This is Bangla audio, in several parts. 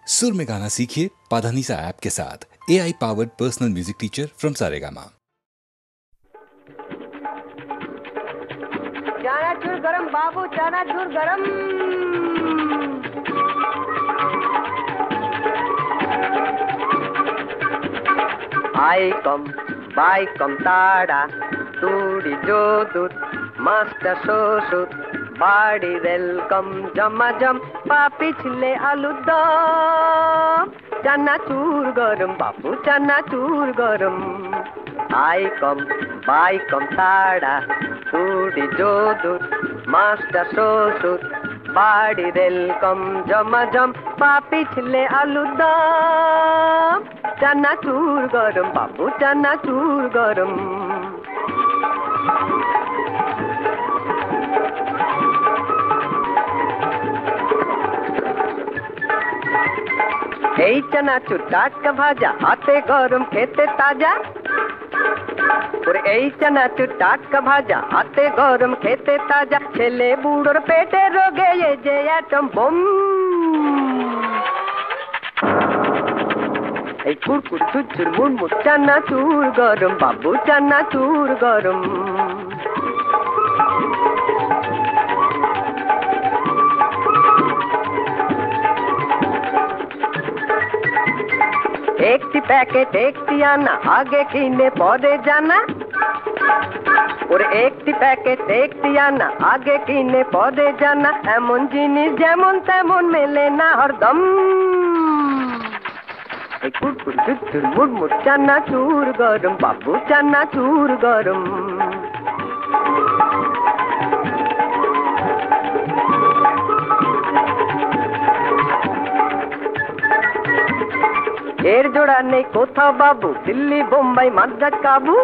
सुर में गाना सीखिए पाधानीसा ऐप के साथ। AI powered personal music teacher from Saregama. Chanachur गरम बाबू, चनाचूर गरम। आई कम बाई कम ताड़ा तूड़ी जोदूत मास्टर सोसुत बाड़ी वेलकम जमाजम पापी छिले आलुदम चनाचूर गरम बाबू, चनाचूर गरम। आई कम बाई कम ताड़ा तूड़ी जोदूत मास्टर सोसुत बाड़ी वेलकम जमाजम पापी छिले आलुदम चनाचूर गरम बाबू, चनाचूर गरम। এই চানাচুর টাটকা ভাজা, হাতে গরম খেতে তাজা। ওরে এই চানাচুর টাটকা ভাজা, হাতে গরম খেতে তাজা। ছেলে বুড়োর পেটে রোগে এই যে অ্যাটম বোম। এই কুরকুর চুরচুর মুড়মুড় চানাচুর গরম বাবু, চানাচুর গরম। একটি প্যাকেট একটি আনা, আগে কিনে পরে জানা। ওরে একটি প্যাকেট একটি আনা, আগে কিনে পরে জানা। এমন জিনিস যেমন তেমন মেলে না হরদম। এই কুরকুর চুরচুর মুড়মুড় চানাচুর গরম বাবু, চানাচুর গরম। এর জোড়া নেই কোথাও বাবু, দিল্লি বোম্বাই মাদ্রাজ কাবু।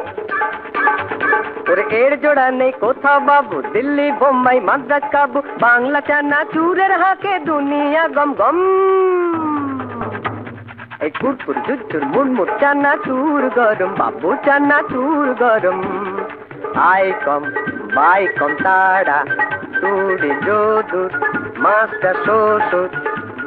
ওরে এর জোড়া নেই কোথাও বাবু, দিল্লি বোম্বাই মাদ্রাজ কাবু। বাংলা চানাচুরের হাঁকে দুনিয়া গম গম। এই কুরকুর চুরচুর মুড়মুড় চানাচুর গরম বাবু, চানাচুর গরম। আই কম বাই কম তাড়া তুড়ি যোদুত মাস্টার শ্বশুর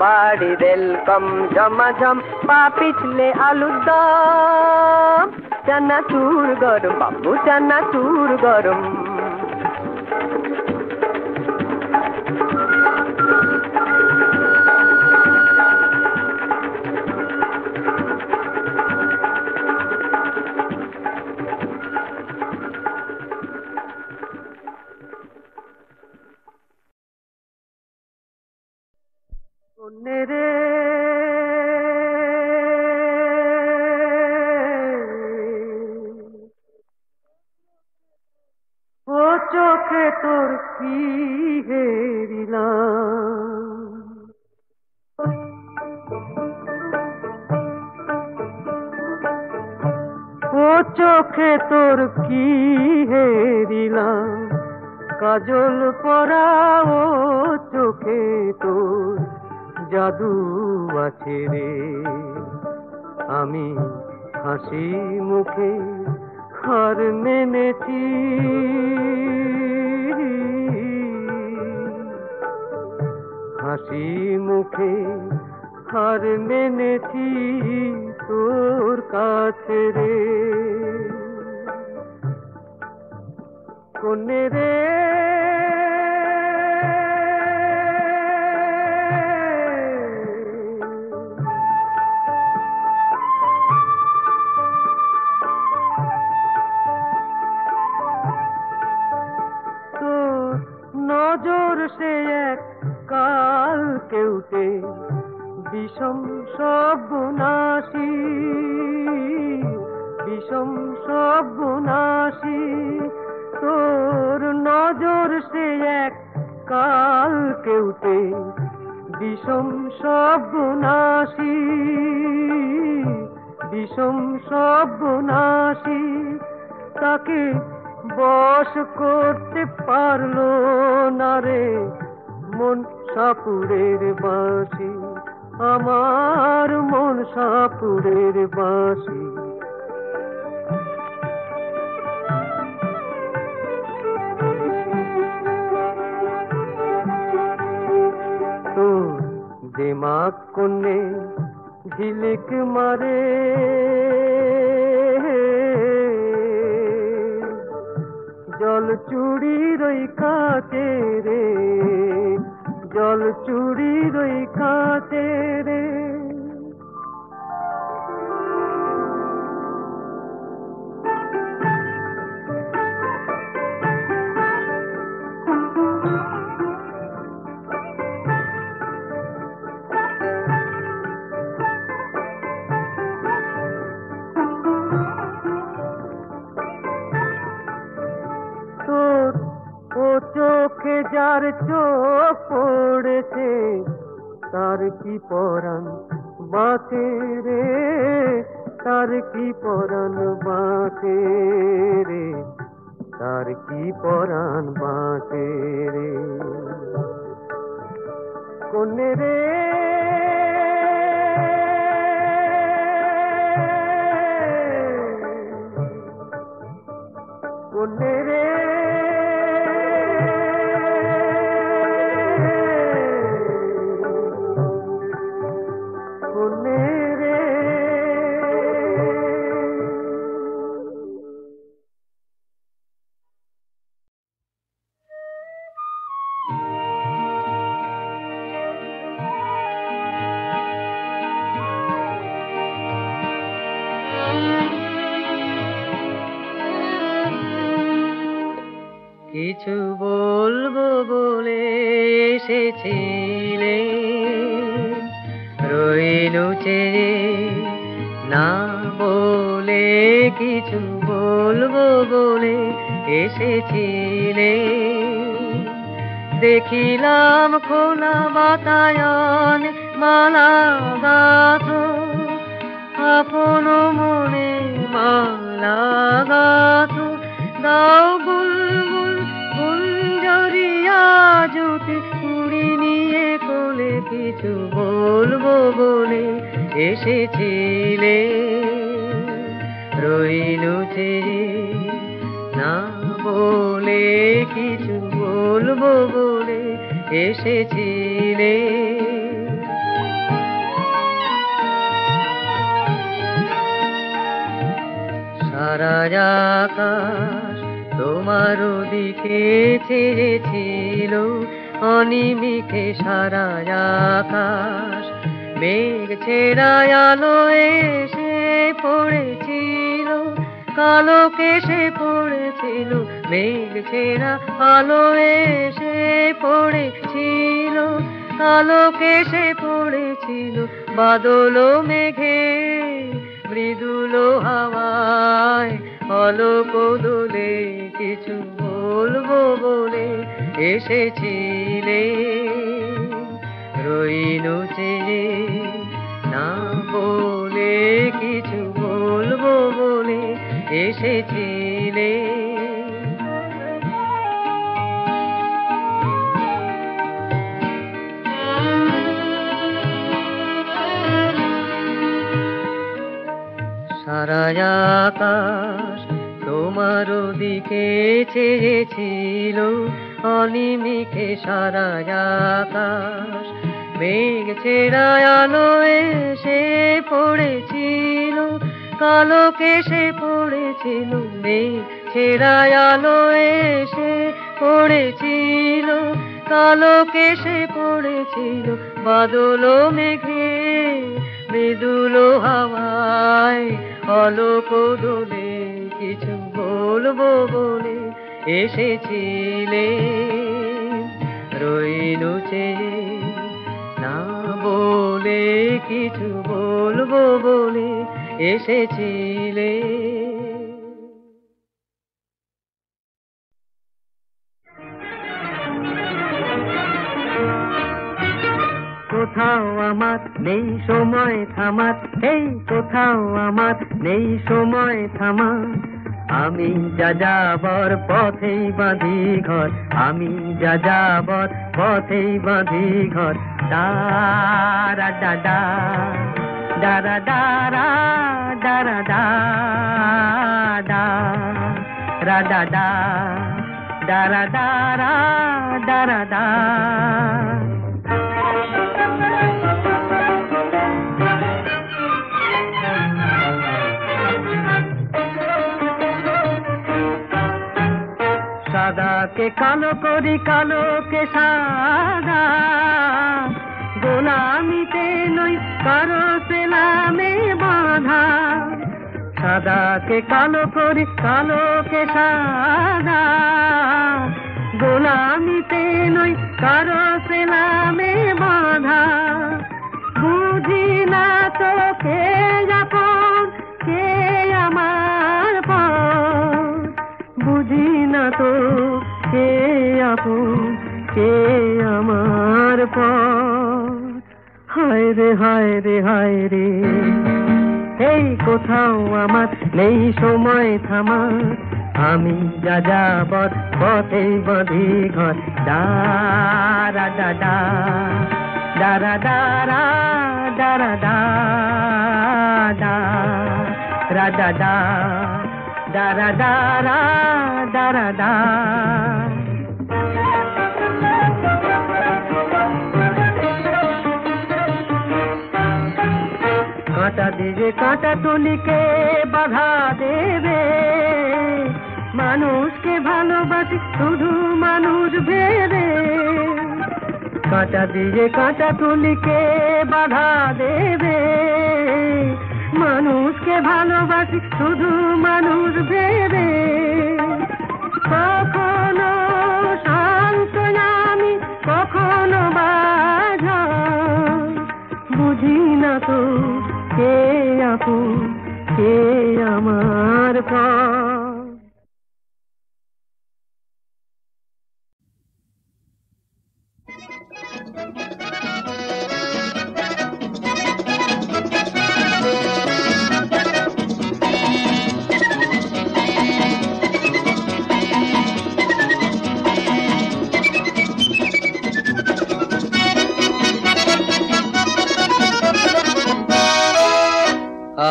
বাড়ি ওয়েলকাম জমাজম পাপি ছিলে আলুদম চানাচুর গরম বাবু, চানাচুর গরম। রে ও চোখে তোর কি হেরিলাম, ও চোখে তোর কি হেরিলাম। কাজল পরা ও চোখে তোর জাদু আছে রে। আমি হাসি মুখে হার মেনেছি, হাসি মুখে হার মেনেছি তোর কাছে রে। কোনে রে নজর সে এক কাল কেউটে বিষম সর্বনাশী, বিষম সর্বনাশী। তোর নজর সে এক কাল কেউটে বিষম সর্বনাশী, বিষম সর্বনাশী। তাকে বশ করতে পারলো না রে মন সাপুরের বাঁশি, আমার মন সাপুরের বাঁশি। তোর দিমাগ কোনে ঝিলিক মারে জল চুড়ির ওই কাছে রে, জল চুড়ির ওই কাছে রে। চোখে যার চোখ পড়েছে তার কি পরাণ বাঁচে রে, তার কি পরাণ বাঁচে রে, তার কি পরাণ বাঁচে রে। কোনে রে কোনে রে কিছু বলবো বলে এসেছিলে, রইলু চেয়ে না বলে। কিছু বলবো বলে এসেছিলে, দেখিলাম খোলা বাতায়ন মালা গাথো, আপন মনে মালা গাথো। দাও বুলবুল গুঞ্জরিয়া জ্যোতি কুড়ি নিয়ে কোলে, কিছু বলবো বলে এসেছিলে, রইলু চেয়ে না বলে। কিছু বলবো বলে এসেছিলে। সারা আকাশ তোমার দিকে চেয়েছিল, অনিমিষে সারা আকাশ মেঘ ছেড়া আলো এসে পড়েছিল, কালো কেশে পড়েছিল। মেঘ ছেড়া আলো এসে পড়েছিল, কালো কেশে পড়েছিল। বাদল মেঘে মৃদুল হাওয়ায় অলক দোলে, কিছু বলবো বলে এসেছিলে, রইলু চেয়ে না বলে। কিছু বলবো বলে এসেছিলে। সারা আকাশ তোমার দিকে চেয়েছিল, অনিমিষে সারা আকাশ মেঘ ছেড়া আলো এসে পড়েছিল, কালো কেশে পড়েছিল। মেঘ ছেড়া আলো এসে পড়েছিল, কালো কেশে পড়েছিল। বাদল মেঘে মৃদুল হাওয়ায় অলক দোলে, কিছু বলবো বলে এসেছিলে, রইলু চেয়ে না বলে। কিছু বলবো বলে এসেছিলে। কোথাও আমার নেই সময় থামার, এই কোথাও আমার নেই সময় থামার। আমি যাযাবর পথেই বাঁধি ঘর, আমি যাযাবর পথেই বাঁধি ঘর। দারা দাদা দারা দারা দারা দাদা রা দাদা দারা দারা দারা দা। সাদাকে কালো করি কালোকে সাদা গোলামিতে নই কারো সেলামে বাঁধা সাদাকে কালো করি কালোকে সাদা গোলামিতে নই কারো সেলামে বাঁধা বুঝি না তো কে আপন কে আমার পর বুঝি না তো কে আপন কে আমার পর হায় রে হায় রে হায় রে এই কোথাও আমার নেই সময় থামার আমি যা যাবৎ পথে বাঁধি ঘর দারা দাদা দারা দারা দারা দাদা রাজা দা দারা দারা দারা দা কাঁটা দিয়ে কাঁটা তুলিকে বাধা দেবে মানুষকে ভালোবাসি শুধু মানুষ ভেবে কাঁটা দিয়ে কাঁটা তুলিকে বাধা দেবে মানুষকে ভালোবাসি শুধু মানুষ ভেবে কখনো শান্ত আমি কখনো বাধা বুঝি না তো কে আপন কে আমার পর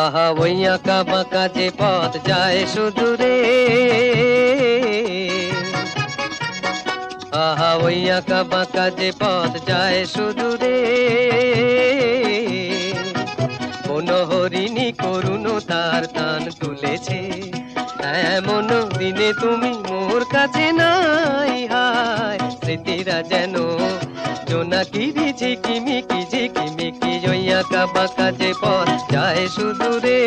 আহা ওই আঁকা বাঁকা যে পথ যায় সুদূরে আহা ওই আঁকা বাঁকা যে পথ যায় সুদূরে কোন হরিণী করুণ তার টান তুলেছে এমন দিনে তুমি মোর কাছে নাই হায় স্মৃতিরা যেন জোনাকিরি ঝিকিমিকি ঝিকিমিকি ওই আঁকা বাঁকা যে পথ যায় সুদূরে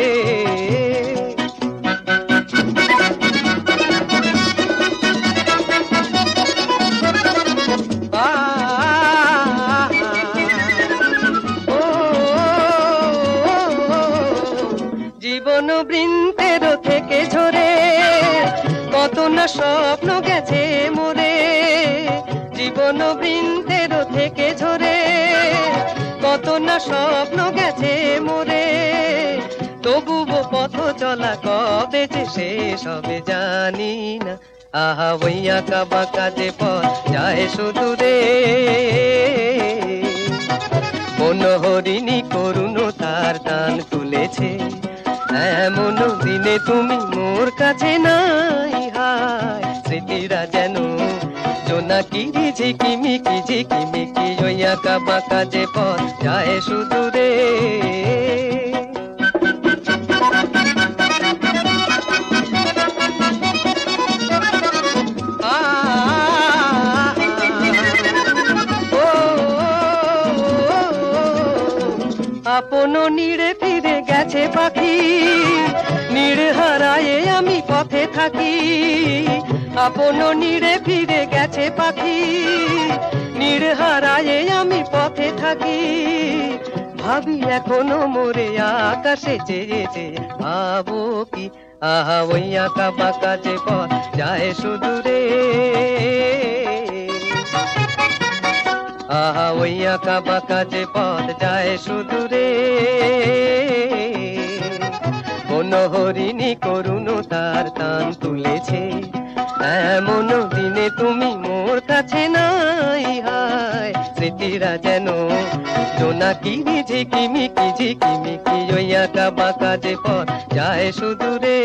জীবন বৃন্তের থেকে ঝরে কত না স্বপ্ন গেছে মোরে জীবন বৃন্তের থেকে ঝরে কত না স্বপ্ন গেছে মোরে তবুও পথ চলা কবে যে শেষ হবে জানি না আহা ওই আঁকা বাঁকা যে পথ যায় সুদূরে কোন হরিণী করুণ তার টান তুলেছে এমন দিনে তুমি মোর কাছে নাই হায় স্মৃতিরা যেন জোনাকিরি ঝিকিমিকি ঝিকিমিকি ওই আঁকা বাঁকা যে পথ যায় সুদূরে আপন নিড়ে ফিরে গেছে পাখি নিড়ে হারায়ে আমি পথে থাকি আপন নিড়ে ফিরে গেছে পাখি নিড়ে হারায়ে আমি পথে থাকি ভাবি এখনো মোরে আকাশে চেয়েছে ভাবো কি আহা ওই আঁকা বাঁকা যে পথ যায় সুদূরে আহা ওই আঁকা বাঁকা যে পথ যায় সুদূরে কোন হরিণী করুণ তার টান তুলেছে এমন দিনে তুমি মোর কাছে নাই হায় স্মৃতিরা যেন জোনাকিরি ঝিকিমিকি ঝিকিমিকি ওই আঁকা বাঁকা যে পথ যায় সুদূরে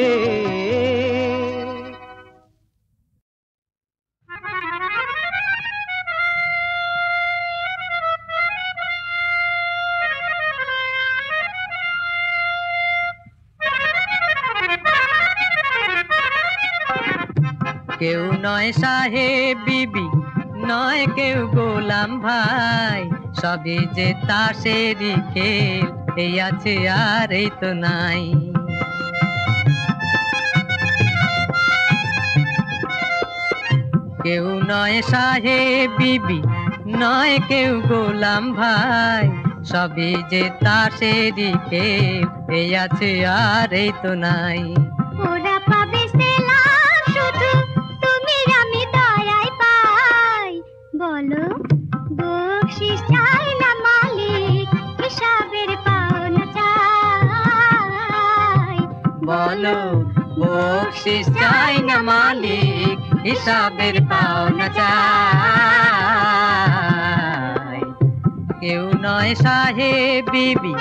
কেউ নয় সাহেব বিবি, নয় কেউ গোলাম ভাই, সবই যে তাসেরই খেল, এই আছে আর এই তো নাই। কেউ নয় সাহেব বিবি, নয় কেউ গোলাম ভাই, সবই যে তাসেরই খেল, এই আছে আর এই তো নাই। ওরা পাবে সেলাম শুধু, তুমি আমি দয়ায় পাই। বলো বকশিশ চাই না মালিক, হিসাবের পাওনা চাই। বলো বকশিশ চাই না মালিক, হিসাবের পাওনা চাই। কেউ নয় সাহেব বিবি,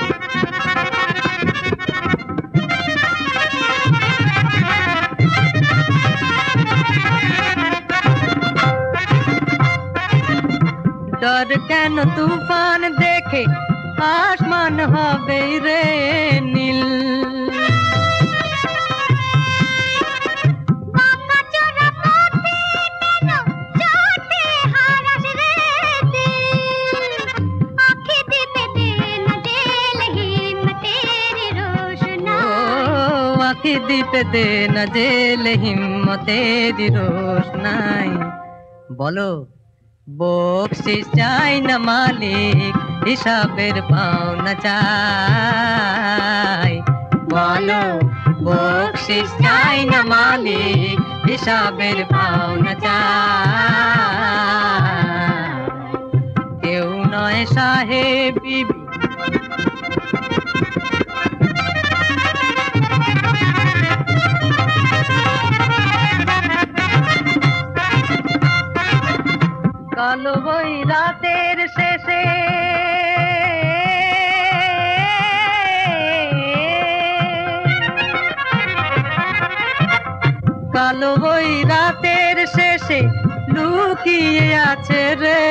ডর কেন তুফান দেখে, আসমান হবে রে নীল। বাঁকাচোরা পথে কেন চোটে হারাস রে দিল। আঁখি দিতে দে না জেল হিম্মতের রোশনাই। আঁখি দিতে দে না জেল হিম্মতের রোশনাই। বলো বকশিশ চাই না মালিক, হিসাবের পাওনা চাই। বলো বকশিশ চাই না মালিক, হিসাবের পাওনা চাই। কেউ নয় সাহেব বিবি, কালো বই রাতের শেষে কালো বই রাতের শেষে লুকিয়ে আছে রে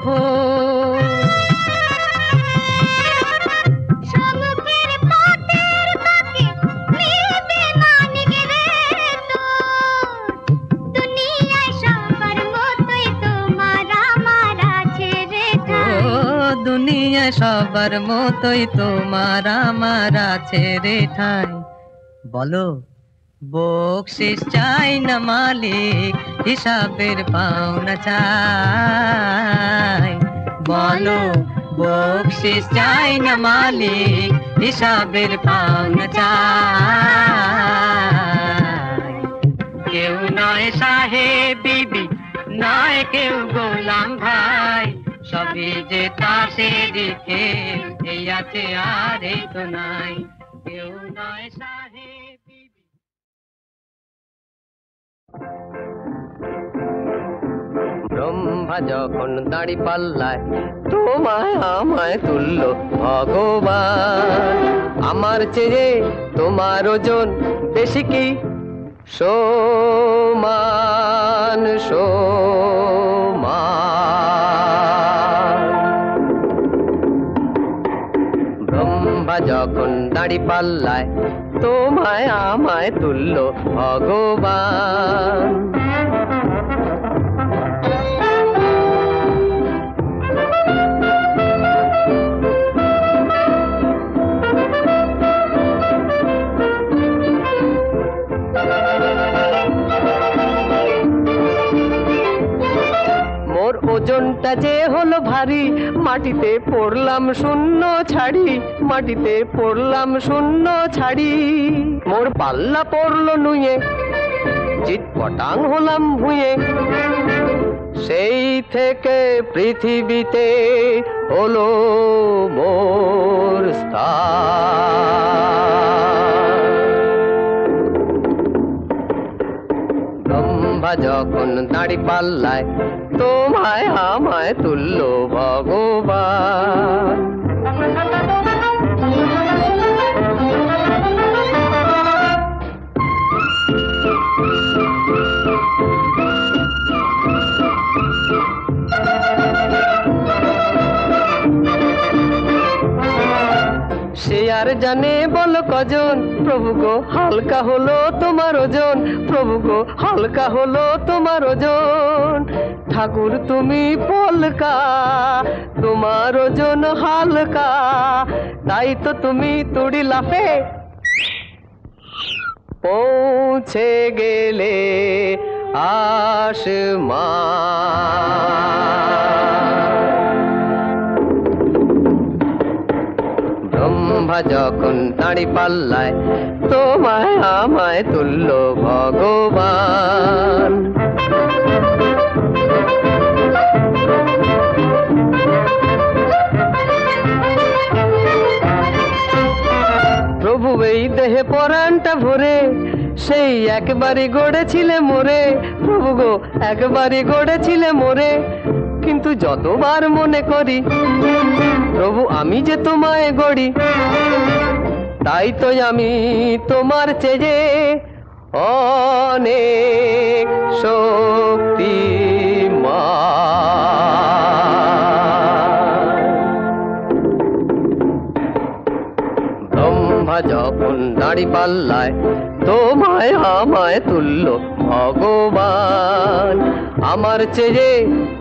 ভোর। সমুখের পথের বাঁকে মিলবে মানিক রে তোর। দুনিয়ায় সবার মতোই তোমার আমার আছে রে ঠাই। ও দুনিয়ায় সবার মতোই তোমার আমার আছে রে ঠাই। বলো বকশিশ চাই না মালিক, হিসাবের পাওনা চাই। বলো বকশিশ চাই না মালিক, হিসাবের পাওনা চাই। কেউ নয় সাহেব বিবি, নয় কেউ গোলাম ভাই, সবই যে তাসেরই খেল, এই আছে আর এই তো নাই। কেউ নয় সাহেব বিবি। ব্রহ্মা যখন দাড়ি পাল্লায় তোমায় আমায় তুললো ভগবান। আমার চেয়ে তোমার ওজন বেশি কি সমান সমান। ব্রহ্মা যখন দাড়ি পাল্লায় তোমায় আমায় তুললো ভগবান। ওজনটা যে হলো ভারী, মাটিতে পড়লাম শূন্য ছাড়ি, মাটিতে পড়লাম শূন্য ছাড়ি। মোর পাল্লা পড়লো নুয়ে, চিৎপটাং হলাম ভুঁয়ে। সেই থেকে পৃথিবীতে হলো মোর স্থান। ব্রহ্মা যখন দাড়ি পাল্লায় তোমায় আমায় তুললো ভগবান। সে আর জানে বলো কজন, প্রভু গো হালকা হলো তোমার ওজন, প্রভু গো হালকা হলো তোমার ওজন। ঠাকুর তুমি পলকা, তোমার ওজন হালকা, তাই তো তুমি তুড়ি লাফে পৌঁছে গেলে আসমান। ব্রহ্মা যখন দাঁড়ি পাল্লায়, তোমায় আমায় তুল্য ভগবান। প্রভু এই দেহে পরাণটা ভরে সেই একবারই গড়েছিলে মোরে, প্রভু গো একবারই গড়েছিলে মোরে। কিন্তু যতবার মনে করি প্রভু আমি যে তোমায় গড়ি, তাই তো আমি তোমার চেয়ে অনেক শক্তিমান। ব্রহ্মা যখন দাঁড়ি পাল্লায়, তোমায় আমায় তুল্য ভগবান। আমার চেয়ে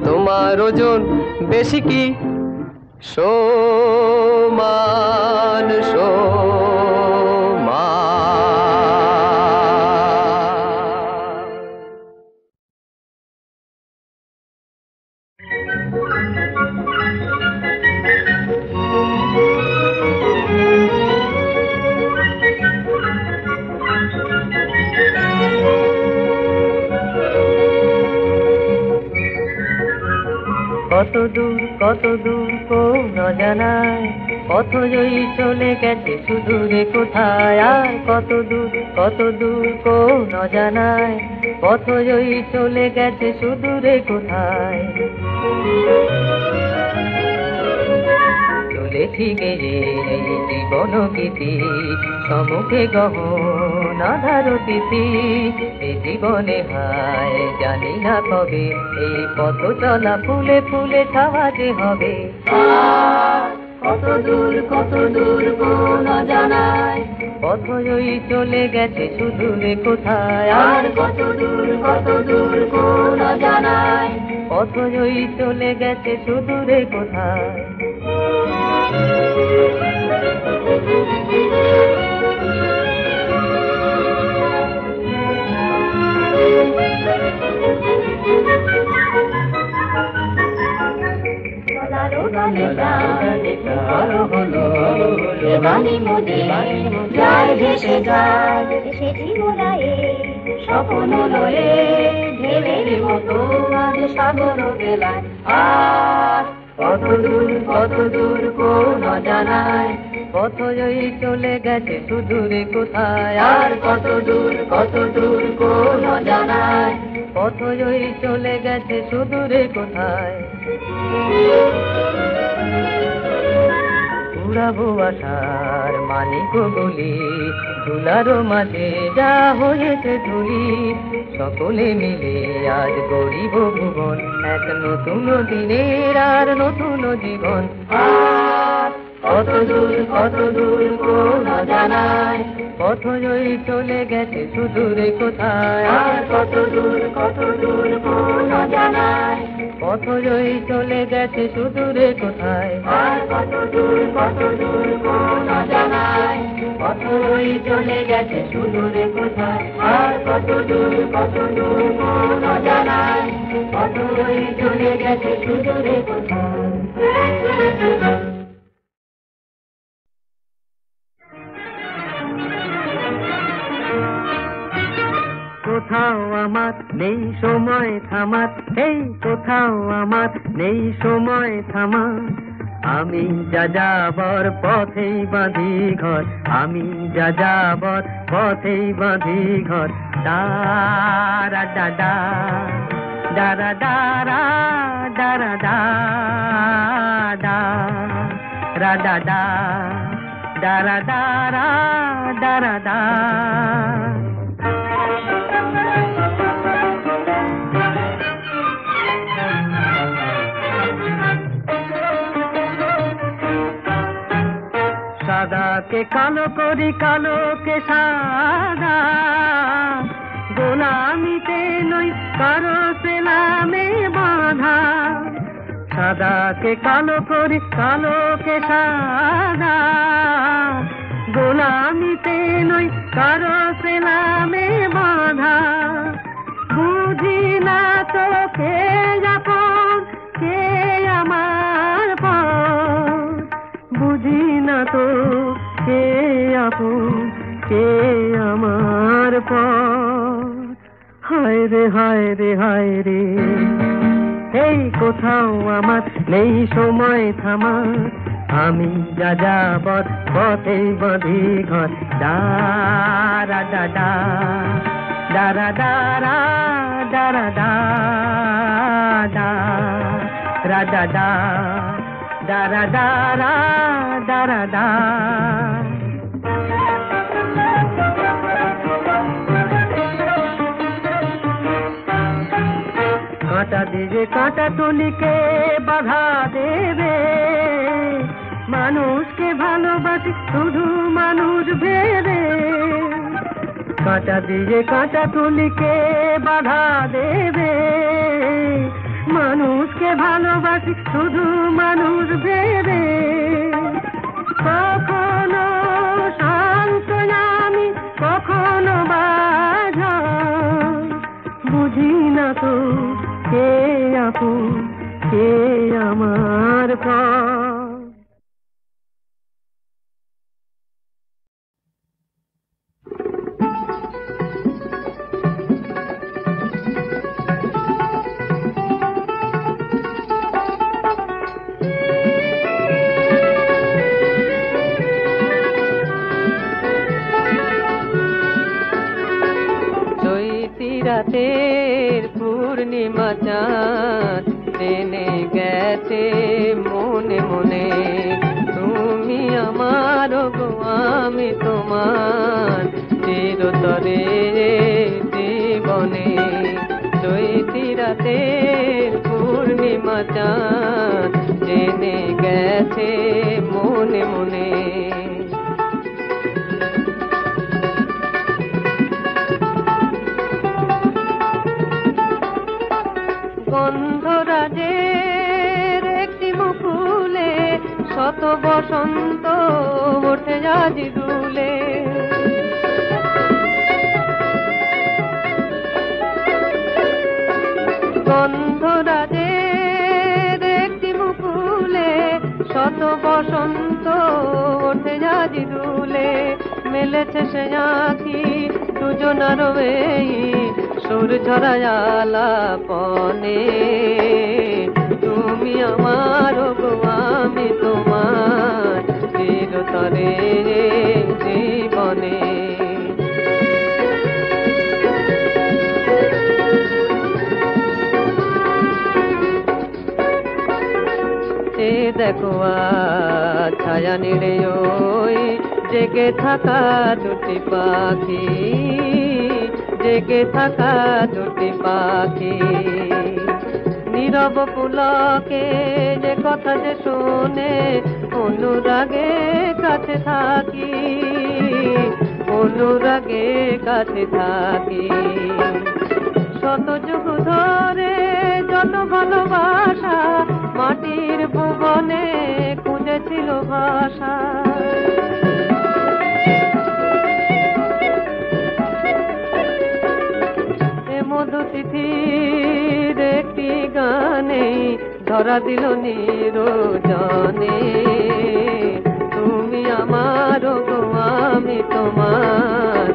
তোমার ওজন বেশি কি সমান সমান। কত দূর কোন অজানায়, পথ জয়ী চলে গেছে সুদূরে কোথায়। আর কত দূর কোন অজানায়, পথ জয়ী চলে গেছে সুদূরে কোথায়। চলেছি গেয়ে জীবন গীতি, সমুখে গহন আধার তিথি। এই জীবনে হায় জানি না কবে, এই পথ চলা ফুলে ফুলে ছাওয়া যে হবে। কত দূর কোন অজানায়, পথ জয়ী চলে গেছে সুদূরে কোথায়। আর কত দূর কোন অজানায়, পথ জয়ী চলে গেছে সুদূরে কোথায়। স্বপ্ন লয়ে ঢেলের মতো আজ সাগর বেলায়। আর কত দূর কোন অজানায়, পথ জয়ী চলে গেছে সুদূরে কোথায়। আর কত দূর কোন অজানায়, পথ জয়ী চলে গেছে সুদূরে কোথায়। উড়াবো আশার মানিক গুলি, ধুলারো মাঝে যা হয়েছে ধুলি। সকলে মিলে আজ গরিব ভুবন, এক নতুন দিনের আর নতুন জীবন। আর কত দূর কোন অজানায়, পথ জয়ী চলে গেছে সুদূরে কোথায়। আর কত দূর কোন অজানায়, পথ জয়ী চলে গেছে সুদূরে কোথায়। আর কত দূর কোন অজানায়, পথ জয়ী চলে গেছে সুদূরে কোথায়। আর কত দূর কোন অজানায়, পথ জয়ী চলে গেছে সুদূরে কোথায়। কোথাও আমার নেই সময় থামার, এই কোথাও আমার নেই সময় থামার। আমি যা যাবার পথেই বাঁধি ঘর, আমি যা যাবার পথেই বাঁধি ঘর। দারা দাদা দারা দারা দারা দাদা রাদা দা দারা দারা দারা দা। সাদা সাদাকে কালো করি কালোকে সাদা গোলামিতে নই কারো সেলামে বাঁধা সাদাকে কালো করি কালোকে সাদা গোলামিতে নই কারো সেলামে বাঁধা বুঝি না তো কে আপন কে আমার পর বুঝি না তো কে আপন কে আমার পর হায় রে হায় রে হায় রে এই কোথাও আমার নেই সময় থামা আমি যা যাবার পথে বাঁধি ঘর দারা দাদা দারা দারা দারা দাদা রাজা দা দারা দারা দারা দা কাঁটা দিয়ে কাঁটা তুলিকে বাধা দেবে মানুষকে ভালোবাসি শুধু মানুষ ভেবে কাঁটা দিয়ে কাঁটা তুলিকে বাধা দেবে মানুষকে ভালোবাসি শুধু মানুষ ভেবে কখনো শান্ত আমি কখনো বাধা বুঝি না তো কে আপন কে আমার পর রাতের পূর্ণিমা চাঁদ টেনে গেছে মনে মনে তুমি আমার গো আমি তোমার চিরতরে জীবনে চৈতি রাতের পূর্ণিমা চাঁদ টেনে গেছে মনে মনে গন্ধরাজের একটি মুকুলে শত বসন্ত ওঠে আজি দুলে গন্ধরাজের একটি মুকুলে শত বসন্ত ওঠে আজি দুলে মেলেছে সে আঁখি দুজনার এই সুর ঝরায়ালা পনে তুমি আমার গো আমি তোমার চিরতরে জীবনে সে দেখো ছায়া নিড়ে ওই জেগে থাকা দুটি পাখি জেগে থাকা দুটি পাখি নীরব পুলকে যে কথা যে শোনে অনুরাগে কাছে থাকি অনুরাগে কাছে থাকি শত যুগ ধরে যত ভালোবাসা মাটির ভুবনে খুঁজেছিল ভাষা মধুতিথির একটি গানে ধরা দিল নিরজনে তুমি আমার গো আমি তোমার